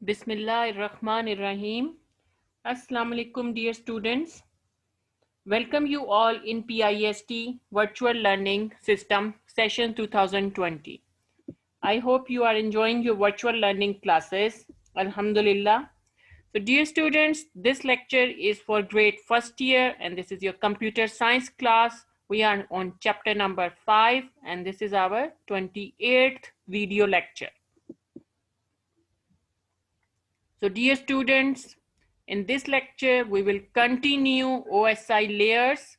Bismillahirrahmanirrahim. Assalamu alaikum, dear students. Welcome you all in PIST Virtual Learning System Session 2020. I hope you are enjoying your virtual learning classes. Alhamdulillah. So, dear students, this lecture is for grade first year, and this is your computer science class. We are on chapter number 5, and this is our 28th video lecture. So dear students, in this lecture, we will continue OSI layers.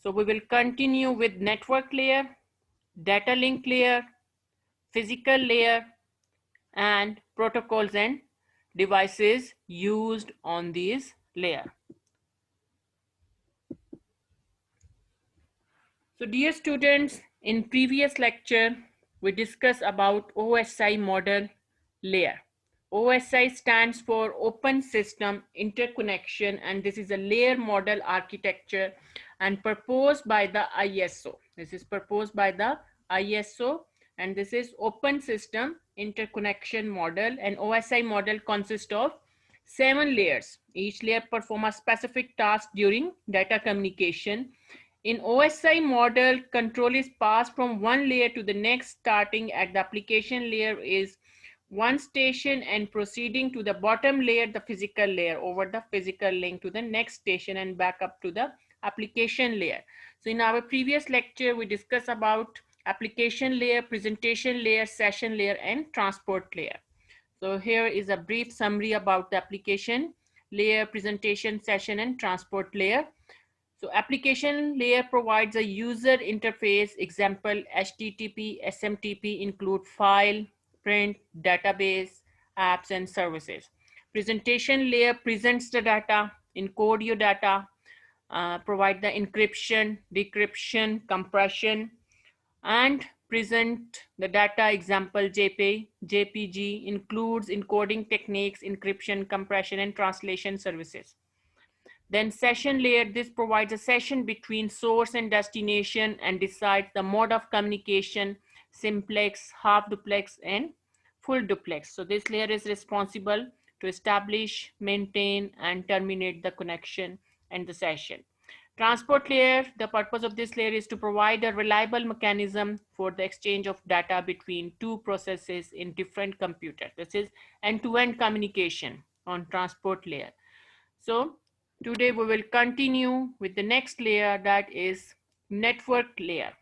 So we will continue with network layer, data link layer, physical layer, and protocols and devices used on these layer. So dear students, in previous lecture, we discussed about OSI model layer. OSI stands for Open System Interconnection, and this is a layer model architecture and proposed by the ISO. This is proposed by the ISO, and this is Open System Interconnection model. And OSI model consists of 7 layers. Each layer performs a specific task during data communication. In OSI model, control is passed from one layer to the next, starting at the application layer is one station and proceeding to the bottom layer, the physical layer, over the physical link to the next station and back up to the application layer. So in our previous lecture, we discussed about application layer, presentation layer, session layer, and transport layer. So here is a brief summary about the application layer, presentation, session, and transport layer. So application layer provides a user interface. Example, HTTP, SMTP include file, print, database, apps, and services. Presentation layer presents the data, encode your data, provide the encryption, decryption, compression, and present the data. Example, JPEG, JPG includes encoding techniques, encryption, compression, and translation services. Then session layer, this provides a session between source and destination and decides the mode of communication, simplex, half duplex, and full duplex. So this layer is responsible to establish, maintain, and terminate the connection and the session. Transport layer, the purpose of this layer is to provide a reliable mechanism for the exchange of data between two processes in different computers. This is end-to-end communication on transport layer. So today we will continue with the next layer, that is network layer.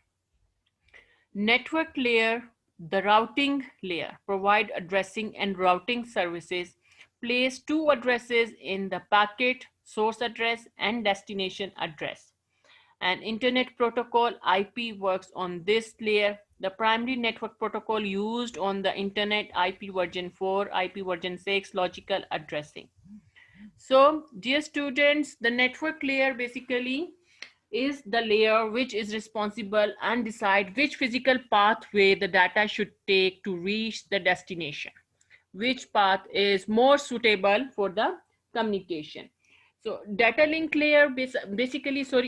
Network layer, the routing layer, provide addressing and routing services, place two addresses in the packet, source address and destination address. An internet protocol IP works on this layer. The primary network protocol used on the internet, IP version 4, IP version 6, logical addressing. So dear students, the network layer basically is the layer which is responsible and decide which physical pathway the data should take to reach the destination, which path is more suitable for the communication. So data link layer,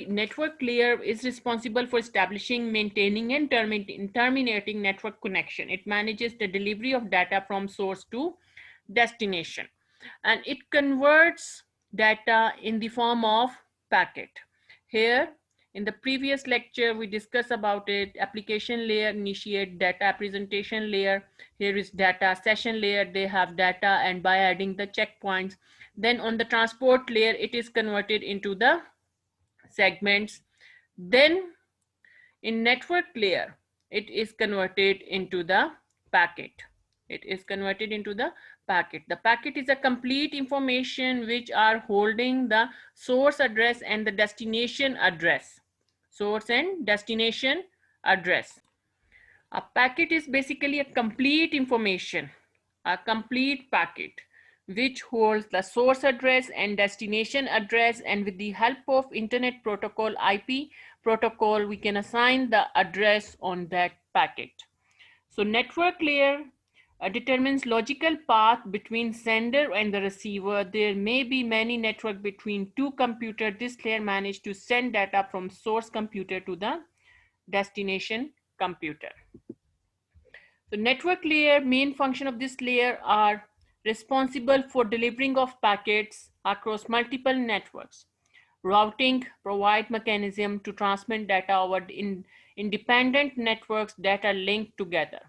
network layer is responsible for establishing, maintaining, and terminating network connection. It manages the delivery of data from source to destination, and it converts data in the form of packet. Here in the previous lecture we discussed about it. Application layer initiate data, presentation layer, here is data, session layer, they have data, and by adding the checkpoints, then on the transport layer it is converted into the segments. Then in network layer it is converted into the packet. It is converted into the packet. The packet is a complete information which are holding the source address and the destination address. Source and destination address. A packet is basically a complete information, a complete packet which holds the source address and destination address, and with the help of internet protocol, IP protocol, we can assign the address on that packet. So network layer determines logical path between sender and the receiver. There may be many network between two computers. This layer managed to send data from source computer to the destination computer. So network layer, main function of this layer are responsible for delivering of packets across multiple networks. Routing provide mechanism to transmit data over independent networks that are linked together.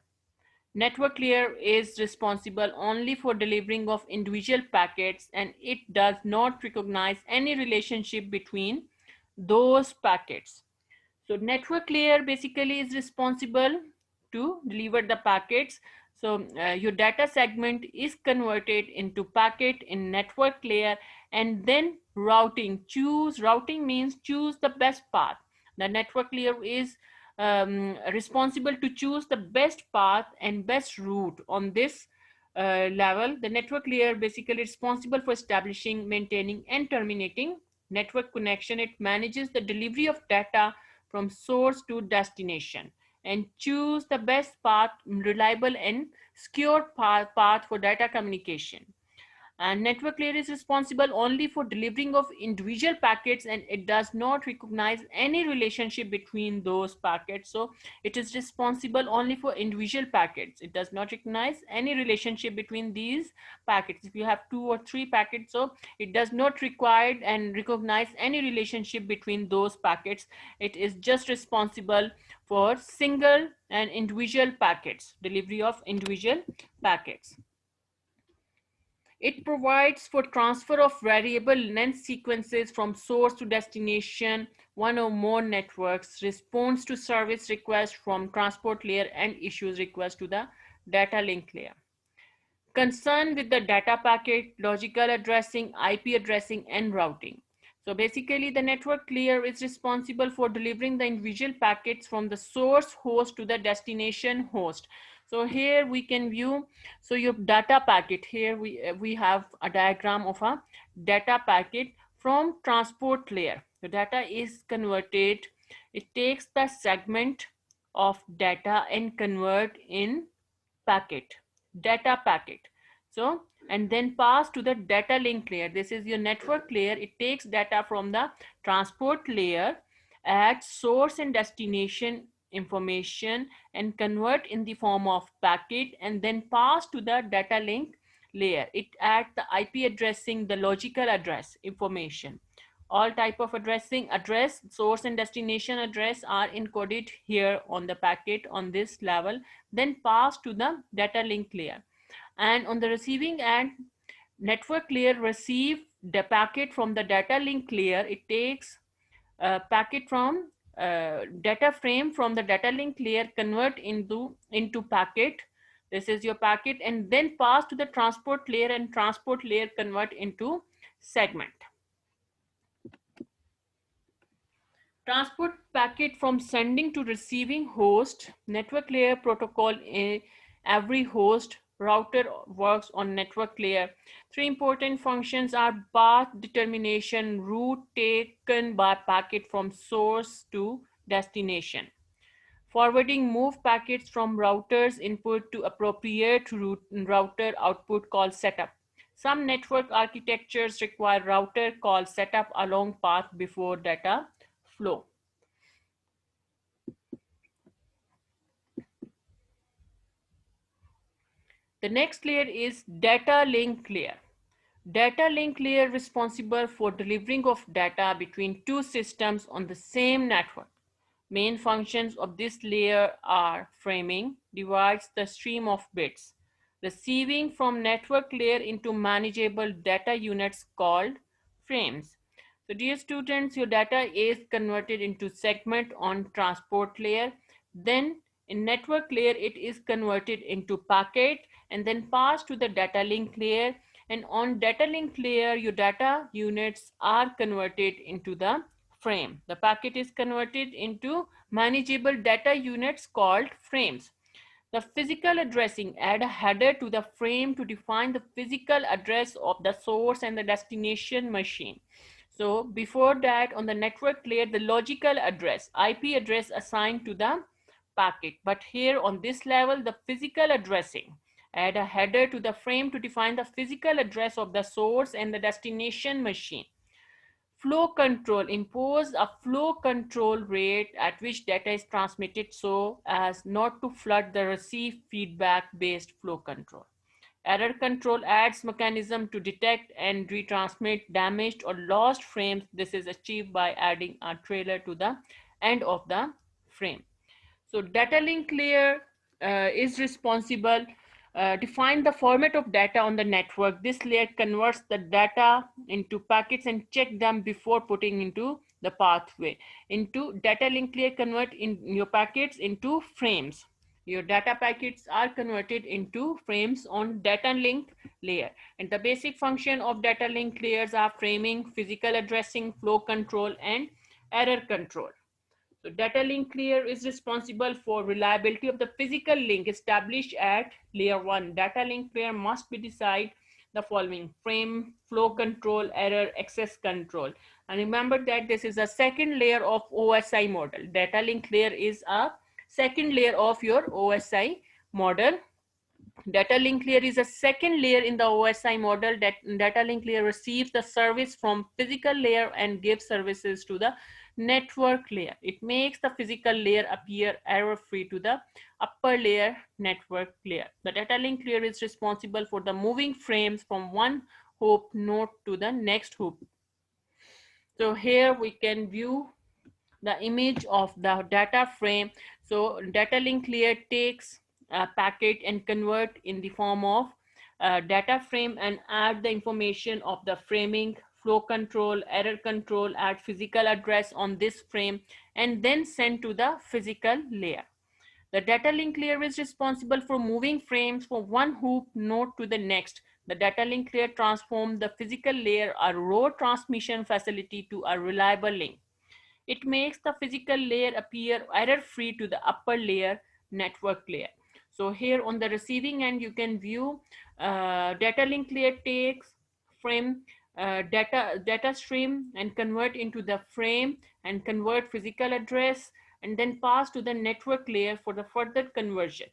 Network layer is responsible only for delivering of individual packets, and it does not recognize any relationship between those packets. So network layer basically is responsible to deliver the packets. So your data segment is converted into packet in network layer, and then routing means choose the best path. The network layer is responsible to choose the best path and best route on this level. The network layer basically responsible for establishing, maintaining, and terminating network connection. It manages the delivery of data from source to destination and choose the best path, reliable and secure path for data communication. And network layer is responsible only for delivering of individual packets, and it does not recognize any relationship between those packets. So it is responsible only for individual packets. It does not recognize any relationship between these packets. If you have 2 or 3 packets, so it does not require and recognize any relationship between those packets. It is just responsible for single and individual packets, delivery of individual packets. It provides for transfer of variable length sequences from source to destination, one or more networks, responds to service requests from transport layer, and issues requests to the data link layer. Concerned with the data packet, logical addressing, IP addressing, and routing. So basically the network layer is responsible for delivering the individual packets from the source host to the destination host. So here we can view, so your data packet, here we have a diagram of a data packet from transport layer. The data is converted, it takes the segment of data and convert in packet, data packet. So, and then pass to the data link layer. This is your network layer. It takes data from the transport layer at source and destination information and convert in the form of packet, and then pass to the data link layer. It adds the IP addressing, the logical address information. All type of address, source and destination address are encoded here on the packet on this level, then pass to the data link layer. And on the receiving end, network layer receive the packet from the data link layer. It takes a packet from data frame from the data link layer, convert into packet. This is your packet, and then pass to the transport layer, and transport layer convert into segment. Transport packet from sending to receiving host, network layer protocol in every host, router works on network layer. 3 important functions are path determination, route taken by packet from source to destination. Forwarding move packets from router's input to appropriate router output called setup. Some network architectures require router call setup along path before data flow. The next layer is data link layer. Data link layer responsible for delivering of data between two systems on the same network. Main functions of this layer are framing, divides the stream of bits, receiving from network layer into manageable data units called frames. So dear students, your data is converted into segment on transport layer. Then in network layer, it is converted into packet and then passed to the data link layer. And on data link layer, your data units are converted into the frame. The packet is converted into manageable data units called frames. The physical addressing, add a header to the frame to define the physical address of the source and the destination machine. So before that, on the network layer, the logical address, IP address assigned to the packet. But here on this level, the physical addressing, add a header to the frame to define the physical address of the source and the destination machine. Flow control, impose a flow control rate at which data is transmitted so as not to flood the receive feedback based flow control. Error control adds mechanism to detect and retransmit damaged or lost frames. This is achieved by adding a trailer to the end of the frame. So data link layer is responsible define the format of data on the network. This layer converts the data into packets and check them before putting into the pathway. Into data link layer convert in your packets into frames. Your data packets are converted into frames on data link layer. And the basic function of data link layers are framing, physical addressing, flow control, and error control. So data link layer is responsible for reliability of the physical link established at layer 1. Data link layer must be decide the following: frame, flow control, error, access control. And remember that this is a second layer of OSI model. Data link layer is a second layer of your OSI model. Data link layer is a second layer in the OSI model. That data link layer receives the service from physical layer and gives services to the network layer. It makes the physical layer appear error-free to the upper layer network layer. The data link layer is responsible for the moving frames from one hoop node to the next hoop. So here we can view the image of the data frame. So data link layer takes a packet and convert in the form of data frame and add the information of the framing, flow control, error control, add physical address on this frame, and then send to the physical layer. The data link layer is responsible for moving frames from one hoop node to the next. The data link layer transforms the physical layer, a raw transmission facility, to a reliable link. It makes the physical layer appear error-free to the upper layer network layer. So here on the receiving end, you can view data link layer takes frame data stream and convert into the frame and convert physical address and then pass to the network layer for the further conversion.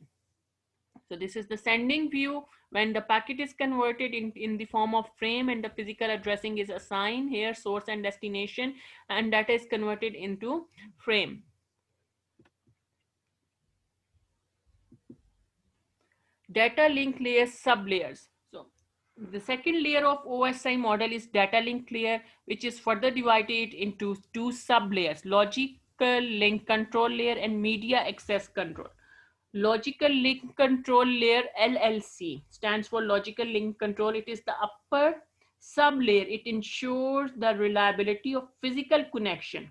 So this is the sending view when the packet is converted in the form of frame and the physical addressing is assigned here, source and destination, and data is converted into frame. Data link layer sublayers. So the second layer of OSI model is data link layer, which is further divided into two sublayers: logical link control layer and media access control. Logical link control layer, LLC, stands for logical link control. It is the upper sublayer. It ensures the reliability of physical connection.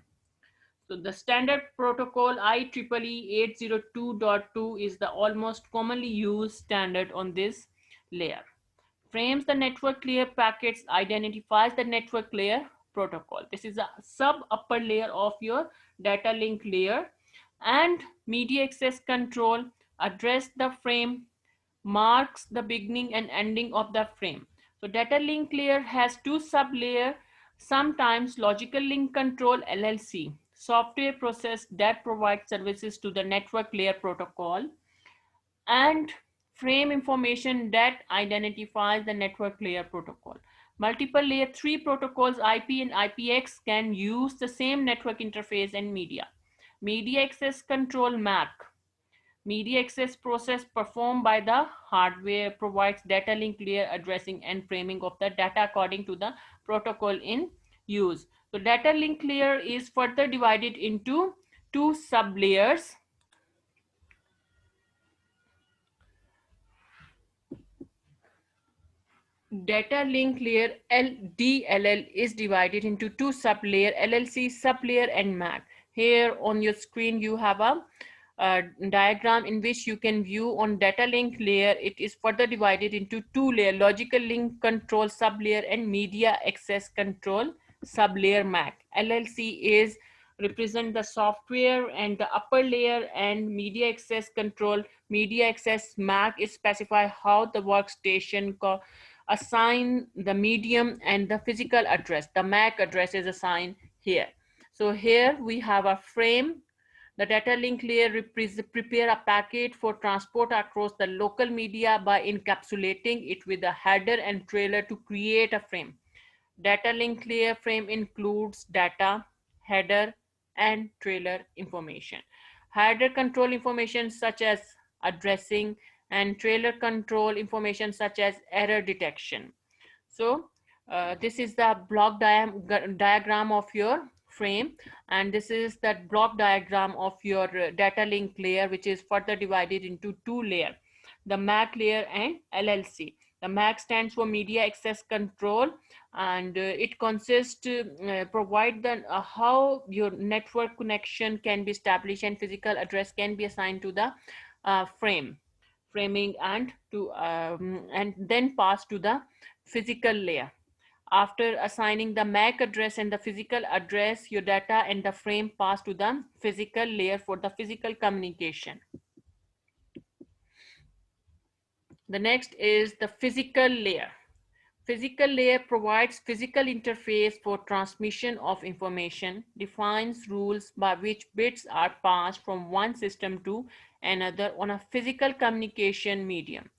So the standard protocol IEEE 802.2 is the almost commonly used standard on this layer. Frames the network layer packets, identifies the network layer protocol. This is a sub upper layer of your data link layer. And media access control address the frame, marks the beginning and ending of the frame. So data link layer has two sub layer, sometimes logical link control, LLC, software process that provides services to the network layer protocol, and frame information that identifies the network layer protocol. Multiple layer 3 protocols, IP and IPX, can use the same network interface and media. Media access control, MAC. Media access process performed by the hardware provides data link layer addressing and framing of the data according to the protocol in use. So data link layer is further divided into two sub layers. Data link layer DLL is divided into two sublayer, LLC sublayer and MAC. Here on your screen you have a diagram in which you can view on data link layer. It is further divided into two layer, logical link control sublayer and media access control sublayer MAC. LLC is represent the software and the upper layer, and media access control, media access MAC is specify how the workstation assign the medium and the physical address. The MAC address is assigned here. So here we have a frame. The data link layer prepare a packet for transport across the local media by encapsulating it with a header and trailer to create a frame. Data link layer frame includes data, header, and trailer information. Header control information such as addressing and trailer control information such as error detection. So this is the diagram of your frame, and this is that block diagram of your data link layer, which is further divided into two layers, the MAC layer and LLC. The MAC stands for Media Access Control, and it consists provide the how your network connection can be established and physical address can be assigned to the framing and then pass to the physical layer. After assigning the MAC address and the physical address, your data and the frame pass to the physical layer for the physical communication. The next is the physical layer. Physical layer provides physical interface for transmission of information, defines rules by which bits are passed from one system to another on a physical communication medium,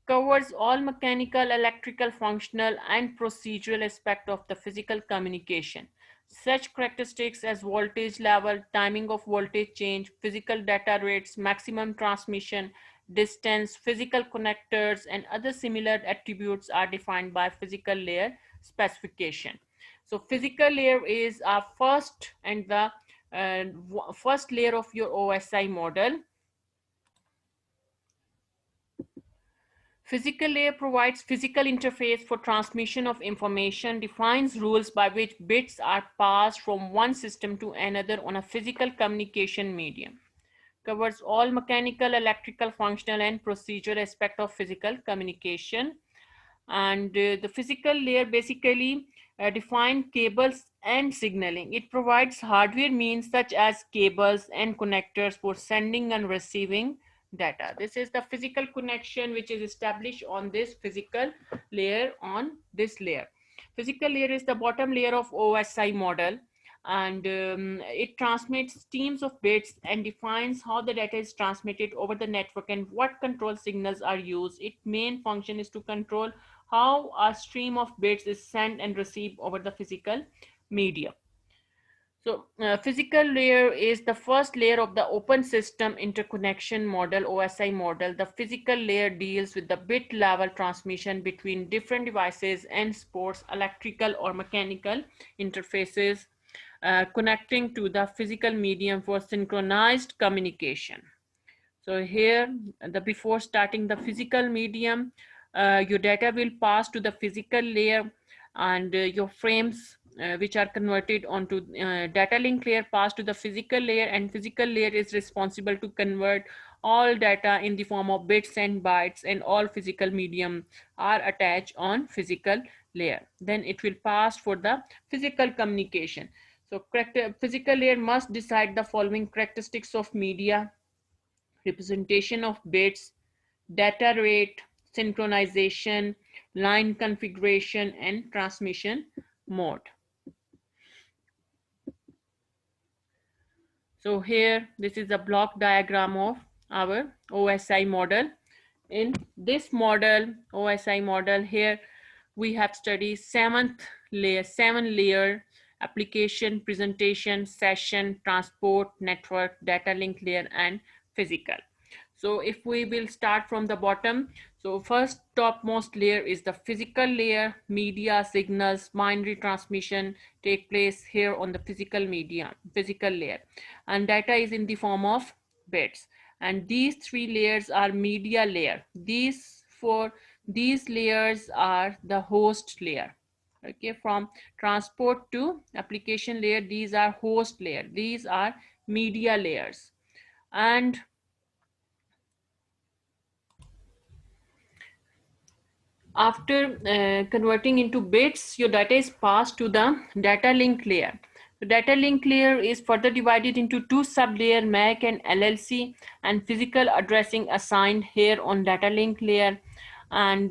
covers all mechanical, electrical, functional, and procedural aspects of the physical communication. Such characteristics as voltage level, timing of voltage change, physical data rates, maximum transmission, distance, physical connectors, and other similar attributes are defined by physical layer specification. So physical layer is our first and the first layer of your OSI model. Physical layer provides physical interface for transmission of information, defines rules by which bits are passed from one system to another on a physical communication medium, covers all mechanical, electrical, functional, and procedural aspects of physical communication. And the physical layer basically define cables and signaling. It provides hardware means such as cables and connectors for sending and receiving data. This is the physical connection which is established on this physical layer. On this layer, physical layer is the bottom layer of OSI model, and it transmits streams of bits and defines how the data is transmitted over the network and what control signals are used. Its main function is to control how a stream of bits is sent and received over the physical media. So physical layer is the first layer of the open system interconnection model, OSI model. The physical layer deals with the bit level transmission between different devices and supports electrical or mechanical interfaces connecting to the physical medium for synchronized communication. So here, before starting the physical medium, your data will pass to the physical layer, and your frames which are converted onto data link layer pass to the physical layer, and physical layer is responsible to convert all data in the form of bits and bytes, and all physical medium are attached on physical layer. Then it will pass for the physical communication. So physical layer must decide the following characteristics of media: representation of bits, data rate, synchronization, line configuration, and transmission mode. So here, this is a block diagram of our OSI model. In this model, OSI model, here we have studied seven layer: application, presentation, session, transport, network, data link layer, and physical. So if we will start from the bottom, so first topmost layer is the physical layer. Media, signals, binary transmission take place here on the physical layer, and data is in the form of bits. And these three layers are media layer. These layers are the host layer. Okay, from transport to application layer, these are host layer. These are media layers. And after converting into bits, your data is passed to the data link layer. The data link layer is further divided into two sub-layer, MAC and LLC, and physical addressing assigned here on data link layer, and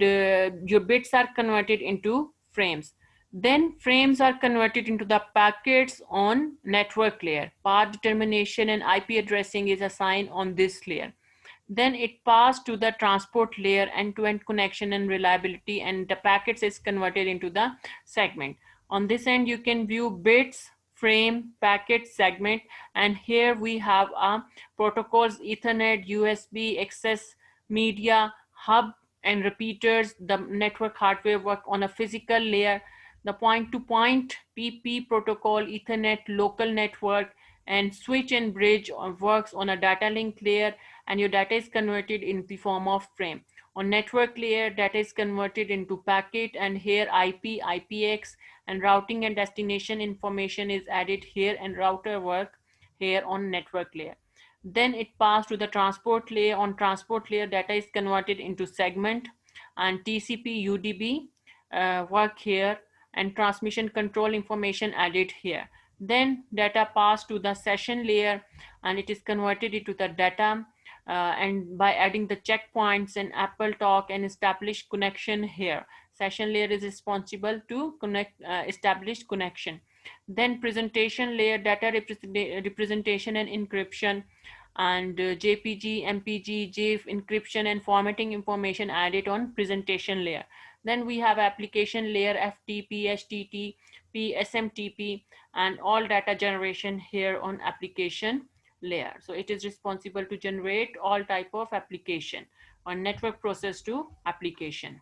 your bits are converted into frames. Then frames are converted into the packets on network layer. Path determination and IP addressing is assigned on this layer. Then it passed to the transport layer, end-to-end connection and reliability, and the packets is converted into the segment. On this end, you can view bits, frame, packet, segment, and here we have protocols: Ethernet, USB, access media, hub, and repeaters. The network hardware work on a physical layer. The point-to-point PP protocol, Ethernet, local network, and switch and bridge works on a data link layer, and your data is converted in the form of frame. On network layer, data is converted into packet, and here IP, IPX, and routing and destination information is added here, and router work here on network layer. Then it passed to the transport layer. On transport layer, data is converted into segment, and TCP UDP work here, and transmission control information added here. Then data passed to the session layer, and it is converted into the data, and by adding the checkpoints and Apple talk and establish connection here. Session layer is responsible to connect establish connection. Then presentation layer, data representation and encryption, and JPG, MPG, JIF encryption and formatting information added on presentation layer. Then we have application layer, FTP, HTTP, SMTP, and all data generation here on application layer. So it is responsible to generate all type of application on network process to application.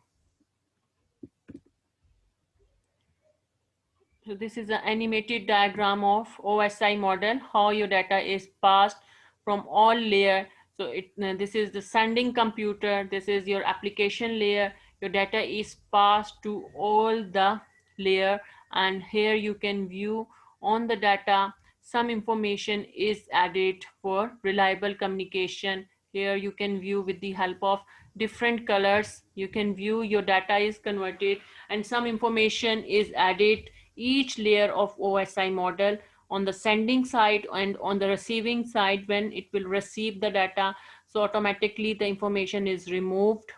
So this is an animated diagram of OSI model, how your data is passed from all layer. So this is the sending computer, this is your application layer, your data is passed to all the layer, and here you can view on the data some information is added for reliable communication. Here you can view with the help of different colors, you can view your data is converted and some information is added each layer of OSI model on the sending side and on the receiving side. When it will receive the data, so automatically the information is removed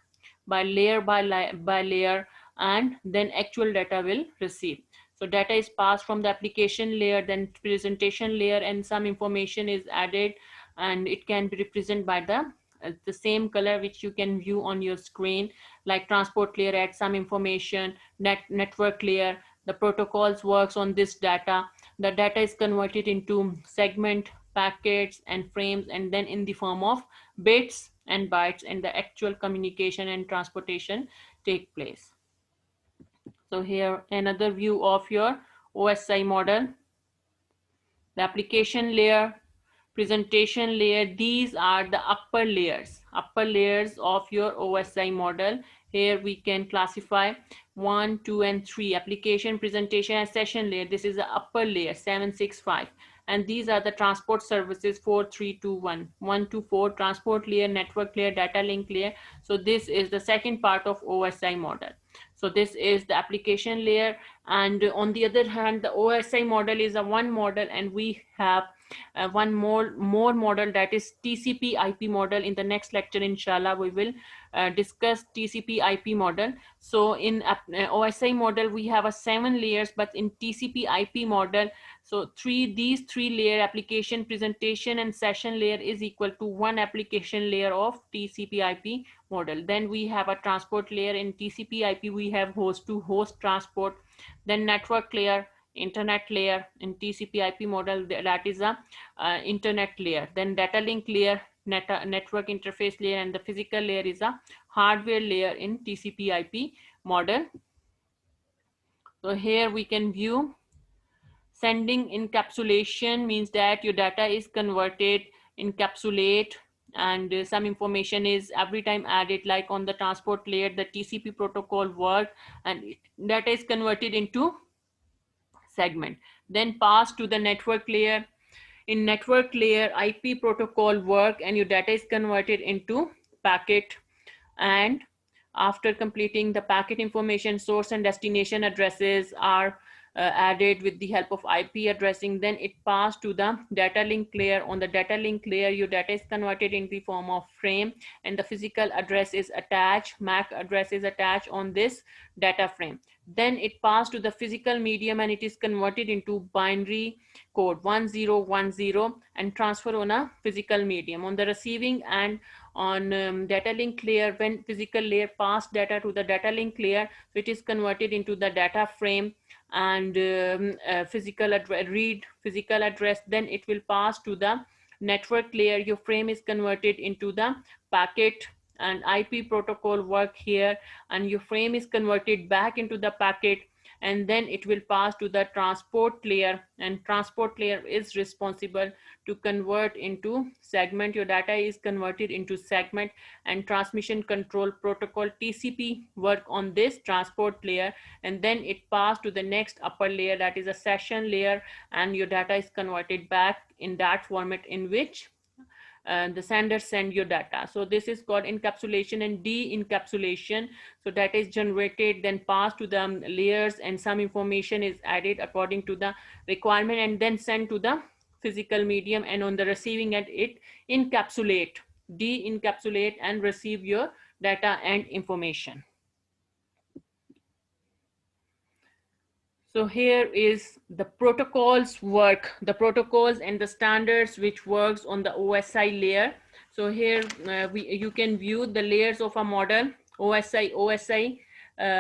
by layer by layer, and then actual data will receive. So data is passed from the application layer, then presentation layer, and some information is added, and it can be represented by the same color which you can view on your screen. Like transport layer adds some information, network layer, the protocols works on this data. The data is converted into segment, packets, and frames, and then in the form of bits and bytes, and the actual communication and transportation take place. So here another view of your OSI model. The application layer, presentation layer, these are the upper layers of your OSI model. Here we can classify 1, 2, and 3. Application, presentation, and session layer, this is the upper layer, 7, 6, 5. And these are the transport services, 4, 3, 2, 1. 1 to 4, transport layer, network layer, data link layer. So this is the second part of OSI model. So this is the application layer, and on the other hand, the OSI model is a one model, and we have one more model, that is TCP IP model. In the next lecture, inshallah, we will discuss TCP IP model. So in OSI model, we have a 7 layers, but in TCP IP model, so these three layer, application, presentation, and session layer, is equal to one application layer of TCP IP model. Then we have a transport layer. In TCP IP, we have host to host transport. Then network layer, internet layer. In TCP IP model, that is a internet layer. Then data link layer, network interface layer, and the physical layer is a hardware layer in TCP IP model. So here we can view sending encapsulation, means that your data is converted, encapsulate, and some information is every time added. Like on the transport layer, the TCP protocol work, and data is converted into segment, then pass to the network layer. In network layer, IP protocol work, and your data is converted into packet, and after completing the packet information, source and destination addresses are added with the help of IP addressing. Then it passed to the data link layer. On the data link layer, your data is converted in the form of frame, and the physical address is attached, MAC address is attached on this data frame. Then it passed to the physical medium, and it is converted into binary code 1010 and transfer on a physical medium. On the receiving and on data link layer, when physical layer pass data to the data link layer, so it is converted into the data frame, and physical address, read physical address. Then it will pass to the network layer. Your frame is converted into the packet, and IP protocol work here, and your frame is converted back into the packet, and then it will pass to the transport layer, and transport layer is responsible to convert into segment. Your data is converted into segment, and transmission control protocol TCP work on this transport layer, and then it passed to the next upper layer, that is a session layer, and your data is converted back in that format in which the sender send your data. So this is called encapsulation and de-encapsulation. So data is generated, then passed to the layers, and some information is added according to the requirement, and then sent to the physical medium, and on the receiving end it encapsulate, de-encapsulate, and receive your data and information. So here is the protocols work, the protocols and the standards which works on the OSI layer. So here you can view the layers of a model, OSI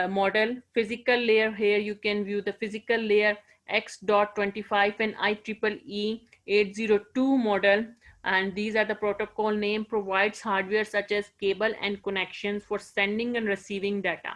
model, physical layer. Here you can view the physical layer X.25 and IEEE 802 model. And these are the protocol name, provides hardware such as cable and connections for sending and receiving data.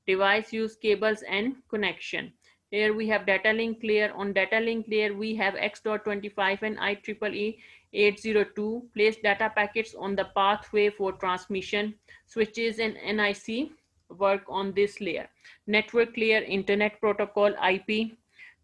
Device use cables and connection. Here we have data link layer. On data link layer, we have X.25 and IEEE 802. Place data packets on the pathway for transmission. Switches and NIC work on this layer. Network layer, Internet Protocol, IP.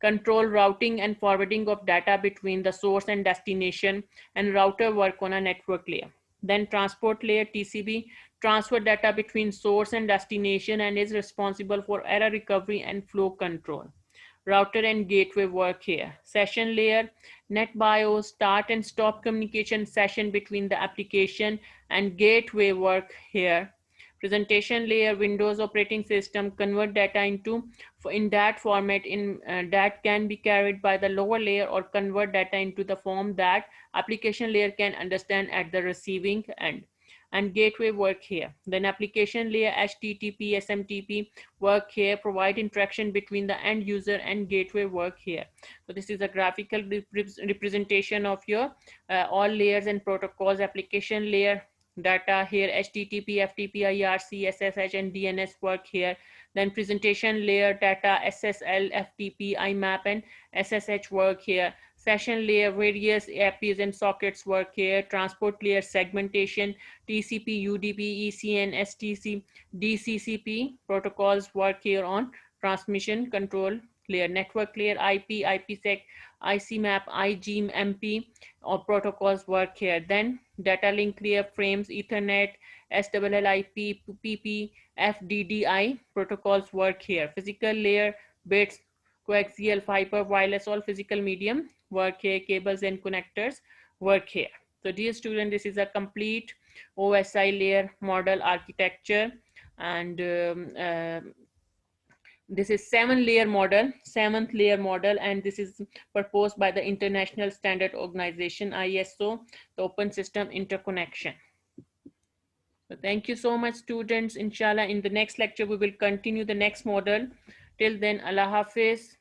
Control routing and forwarding of data between the source and destination, and router work on a network layer. Then transport layer, TCP, transfer data between source and destination and is responsible for error recovery and flow control. Router and gateway work here. Session layer, NetBIOS, start and stop communication session between the application and gateway work here. Presentation layer, Windows operating system, convert data into in that format in that can be carried by the lower layer, or convert data into the form that application layer can understand at the receiving end. And gateway work here. Then application layer, HTTP, SMTP work here, provide interaction between the end user, and gateway work here. So this is a graphical representation of your all layers and protocols. Application layer data here, HTTP, FTP, IRC, SSH, and DNS work here. Then presentation layer data, SSL, FTP, IMAP, and SSH work here. Session layer, various APIs and sockets work here. Transport layer, segmentation, TCP, UDP, ECN, STC, DCCP protocols work here on transmission control layer. Network layer, IP, IPsec, ICMAP, IGMP or protocols work here. Then data link layer, frames, Ethernet, SSLIP, PP, FDDI protocols work here. Physical layer, bits, coaxial, fiber, wireless, all physical medium work here. Cables and connectors work here. So dear student, this is a complete OSI layer model architecture, and this is seventh layer model, and this is proposed by the International Standard Organization, ISO, the Open System Interconnection. So thank you so much, students. Inshallah, in the next lecture, we will continue the next model. Till then, Allah Hafiz.